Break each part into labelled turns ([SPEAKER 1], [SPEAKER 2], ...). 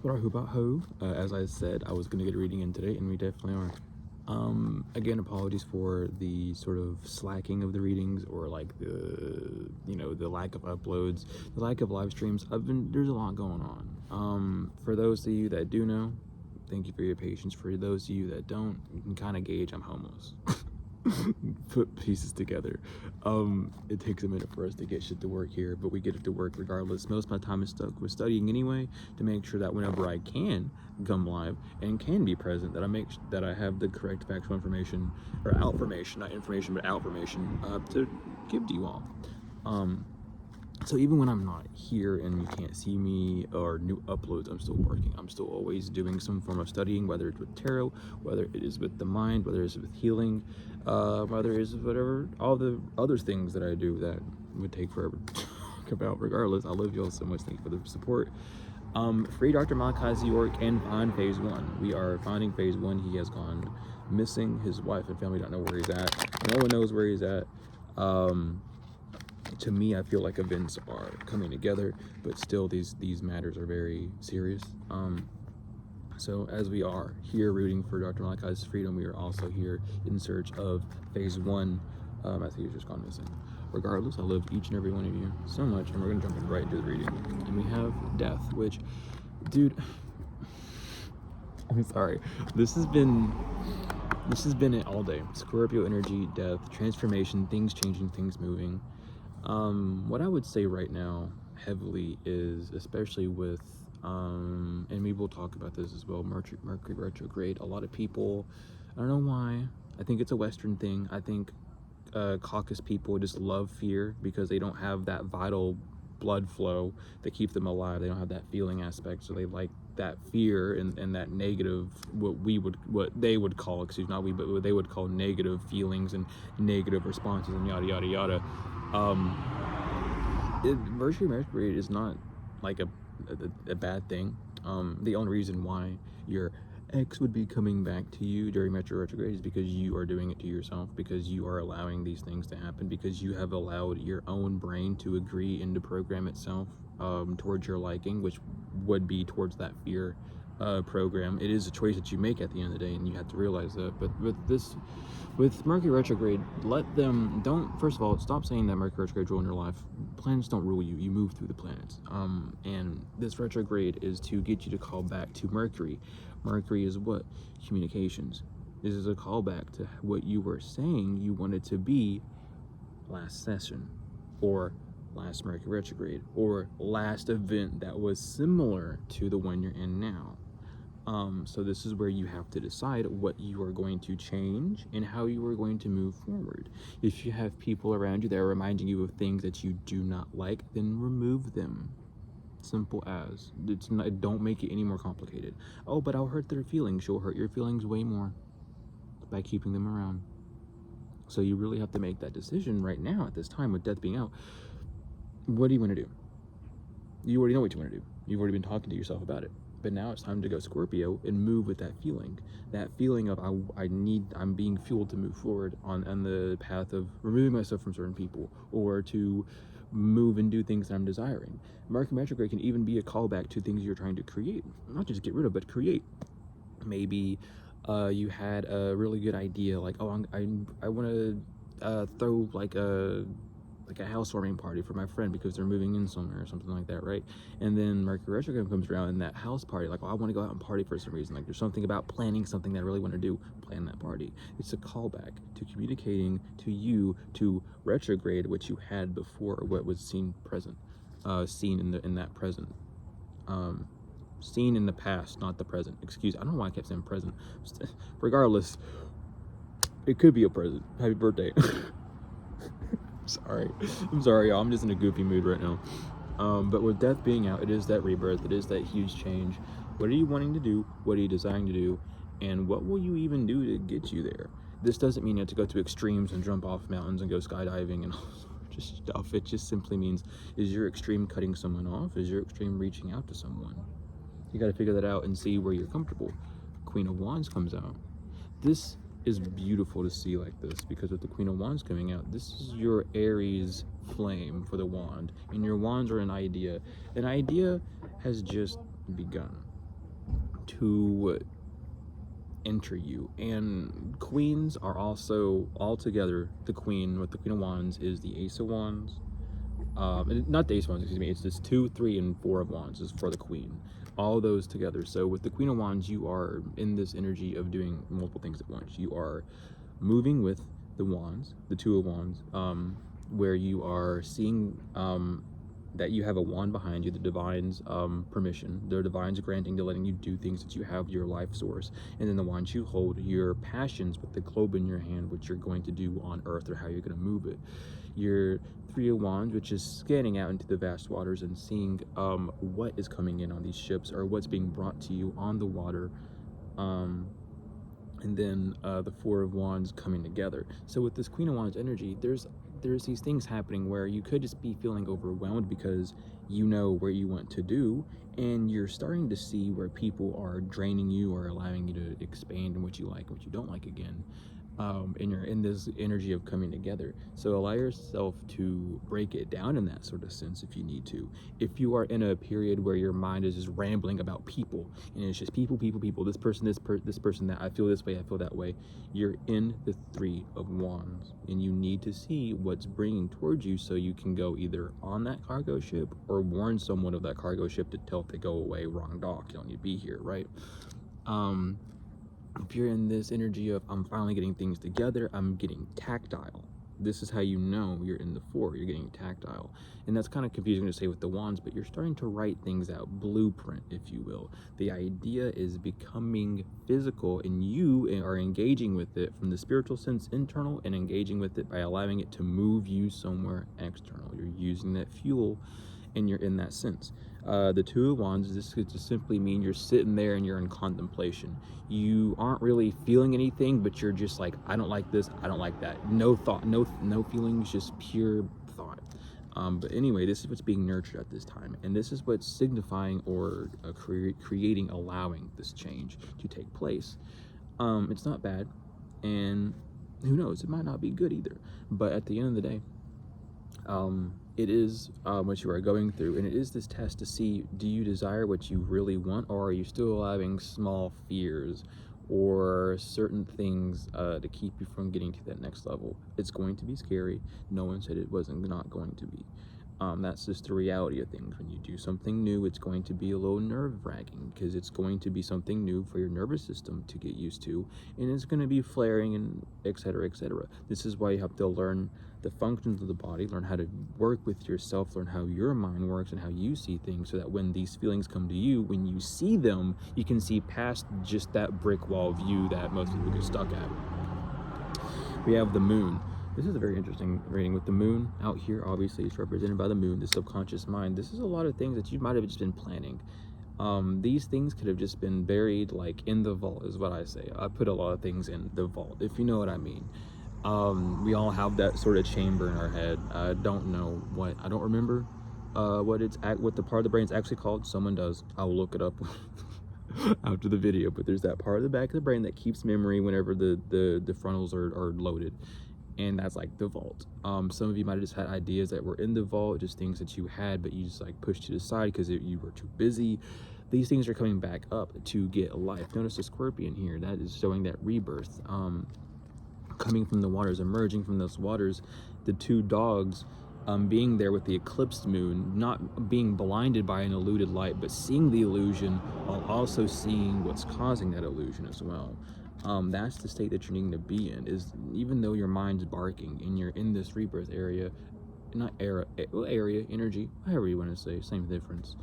[SPEAKER 1] What are who about who? As I said, I was gonna get a reading in today, and we definitely are. Again, apologies for the sort of slacking of the readings, or like the lack of uploads, the lack of live streams. There's a lot going on. For those of you that do know, thank you for your patience. For those of you that don't, you can kind of gauge I'm homeless. Put pieces together. It takes a minute for us to get shit to work here, but we get it to work regardless. Most of my time is stuck with studying anyway, to make sure that whenever I can come live and can be present, that I have the correct factual information, or outformation, not information, but outformation, to give to you all. So even when I'm not here and you can't see me or new uploads, I'm still working. I'm still always doing some form of studying, whether it's with tarot, whether it is with the mind, whether it's with healing, whether it's whatever, all the other things that I do that would take forever to talk about. Regardless, I love you all so much. Thank you for the support. Free Dr. Malachi York and find phase 1. We are finding phase 1. He has gone missing. His wife and family don't know where he's at. No one knows where he's at. To me, I feel like events are coming together, but still these matters are very serious. So as we are here rooting for Dr. Malachi's freedom, we are also here in search of phase 1, as he has just gone missing. Regardless, I love each and every one of you so much, and we're gonna jump right into the reading. And we have death, which, dude, I'm sorry. This has been it all day. Scorpio energy, death, transformation, things changing, things moving. What I would say right now heavily is, especially with and we will talk about this as well, Mercury retrograde. A lot of people, I don't know why, I think it's a Western thing. I think Caucasus people just love fear because they don't have that vital blood flow that keeps them alive. They don't have that feeling aspect, so they like that fear and that negative, what they would call, not we, but what they would call negative feelings and negative responses and yada yada yada. Mercury retrograde is not like a bad thing. The only reason why your ex would be coming back to you during Mercury retrograde is because you are doing it to yourself, because you are allowing these things to happen, because you have allowed your own brain to agree and to program itself towards your liking, which would be towards that fear program. It is a choice that you make at the end of the day, and you have to realize that. But with Mercury retrograde, first of all, stop saying that Mercury retrograde rule in your life. Planets don't rule you. You move through the planets. And this retrograde is to get you to call back to Mercury. Mercury is what? Communications. This is a callback to what you were saying you wanted to be last session, or last Mercury retrograde, or last event that was similar to the one you're in now. So this is where you have to decide what you are going to change and how you are going to move forward. If you have people around you that are reminding you of things that you do not like, then remove them. Simple as. Don't make it any more complicated. Oh, but I'll hurt their feelings. You'll hurt your feelings way more by keeping them around. So you really have to make that decision right now at this time, with death being out. What do you want to do? You already know what you want to do. You've already been talking to yourself about it. But now it's time to go Scorpio and move with that feeling of I'm being fueled to move forward on the path of removing myself from certain people, or to move and do things that I'm desiring. Mercury retrograde can even be a callback to things you're trying to create, not just get rid of, but create. Maybe you had a really good idea, like, oh, I want to throw like a housewarming party for my friend because they're moving in somewhere or something like that, right? And then Mercury retrograde comes around, and that house party, like, oh, I want to go out and party for some reason. Like, there's something about planning something that I really want to do. Plan that party. It's a callback to communicating to you to retrograde what you had before, what was seen present, seen in that present, seen in the past, not the present. Excuse, I don't know why I kept saying present. Regardless, it could be a present. Happy birthday. I'm sorry, y'all. I'm just in a goofy mood right now. But with death being out, it is that rebirth. It is that huge change. What are you wanting to do? What are you desiring to do? And what will you even do to get you there? This doesn't mean you have to go to extremes and jump off mountains and go skydiving and all sorts of stuff. It just simply means, is your extreme cutting someone off? Is your extreme reaching out to someone? You got to figure that out and see where you're comfortable. Queen of Wands comes out. This is beautiful to see like this, because with the Queen of Wands coming out, this is your Aries flame for the wand, and your wands are an idea. An idea has just begun. to enter you. And queens are also all together. The queen with the Queen of Wands is the Ace of Wands. Not the Ace of Wands, excuse me. It's just 2, 3, and 4 of Wands is for the queen. All those together. So with the Queen of Wands, you are in this energy of doing multiple things at once. You are moving with the wands, the 2 of Wands, where you are seeing that you have a wand behind you, the divine's permission. The divine's granting to letting you do things that you have your life source. And then the wands you hold, your passions with the globe in your hand, what you're going to do on earth or how you're going to move it. Your 3 of Wands, which is scanning out into the vast waters and seeing what is coming in on these ships or what's being brought to you on the water. And then the 4 of Wands coming together. So with this Queen of Wands energy, there's these things happening where you could just be feeling overwhelmed because you know where you want to do, and you're starting to see where people are draining you or allowing you to expand in what you like, what you don't like again. And you're in this energy of coming together. So allow yourself to break it down in that sort of sense if you need to. If you are in a period where your mind is just rambling about people and it's just people, this person, this person, that I feel this way, I feel that way, you're in the 3 of Wands, and you need to see what's bringing towards you so you can go either on that cargo ship or warn someone of that cargo ship to tell it to go away, wrong dock, you don't need to be here, right? If you're in this energy of I'm finally getting things together, I'm getting tactile, this is how you know you're in the 4, you're getting tactile. And that's kind of confusing to say with the wands, but you're starting to write things out, blueprint, if you will. The idea is becoming physical, and you are engaging with it from the spiritual sense internal and engaging with it by allowing it to move you somewhere external. You're using that fuel and you're in that sense. The 2 of Wands, this could just simply mean you're sitting there and you're in contemplation. You aren't really feeling anything, but you're just like, I don't like this, I don't like that. No thought, no feelings, just pure thought. But anyway, this is what's being nurtured at this time, and this is what's signifying or creating, allowing this change to take place. It's not bad, and who knows, it might not be good either. But at the end of the day, it is what you are going through, and it is this test to see, do you desire what you really want, or are you still allowing small fears or certain things to keep you from getting to that next level? It's going to be scary. No one said it wasn't not going to be. That's just the reality of things. When you do something new, it's going to be a little nerve-wracking because it's going to be something new for your nervous system to get used to, and it's going to be flaring and etc., etc. This is why you have to learn the functions of the body, learn how to work with yourself, learn how your mind works and how you see things, so that when these feelings come to you, when you see them, you can see past just that brick wall view that most people get stuck at. We have the moon. This is a very interesting reading with the moon out here. Obviously, it's represented by the moon, the subconscious mind. This is a lot of things that you might have just been planning. These things could have just been buried like in the vault, is what I say. I put a lot of things in the vault, if you know what I mean. We all have that sort of chamber in our head. I don't know what, I don't remember what the part of the brain is actually called. Someone does. I will look it up after the video. But there's that part of the back of the brain that keeps memory whenever the frontals are loaded, and that's like the vault. Some of you might have just had ideas that were in the vault, just things that you had, but you just like pushed to the side because you were too busy. These things are coming back up to get life. Notice the scorpion here. That is showing that rebirth. Coming from the waters, emerging from those waters, the 2 dogs being there with the eclipsed moon, not being blinded by an eluded light, but seeing the illusion while also seeing what's causing that illusion as well. That's the state that you're needing to be in, is even though your mind's barking and you're in this rebirth area, energy, however you want to say, same difference.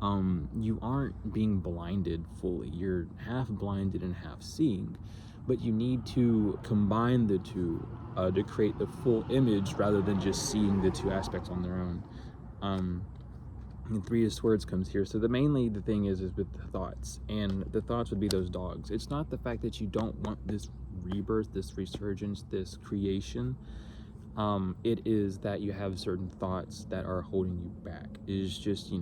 [SPEAKER 1] You aren't being blinded fully. You're half blinded and half seeing. But you need to combine the 2 to create the full image rather than just seeing the 2 aspects on their own. And 3 of Swords comes here. So mainly the thing is with the thoughts, and the thoughts would be those dogs. It's not the fact that you don't want this rebirth, this resurgence, this creation. It is that you have certain thoughts that are holding you back. It is just,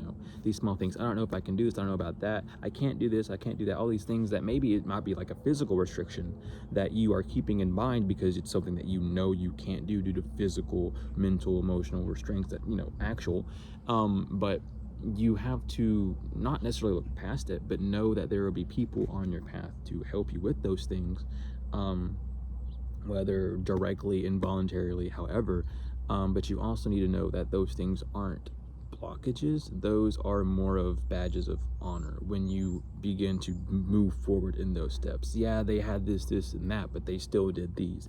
[SPEAKER 1] these small things. I don't know if I can do this, I don't know about that, I can't do this, I can't do that. All these things that maybe it might be like a physical restriction that you are keeping in mind because it's something that you can't do due to physical, mental, emotional restraints that, actual. But you have to not necessarily look past it, but know that there will be people on your path to help you with those things, whether directly, involuntarily, however. But you also need to know that those things aren't blockages. Those are more of badges of honor when you begin to move forward in those steps. Yeah, they had this and that, but they still did these,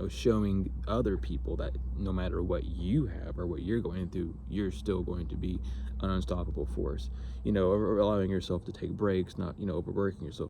[SPEAKER 1] showing other people that no matter what you have or what you're going through, you're still going to be an unstoppable force. Or allowing yourself to take breaks, not overworking yourself,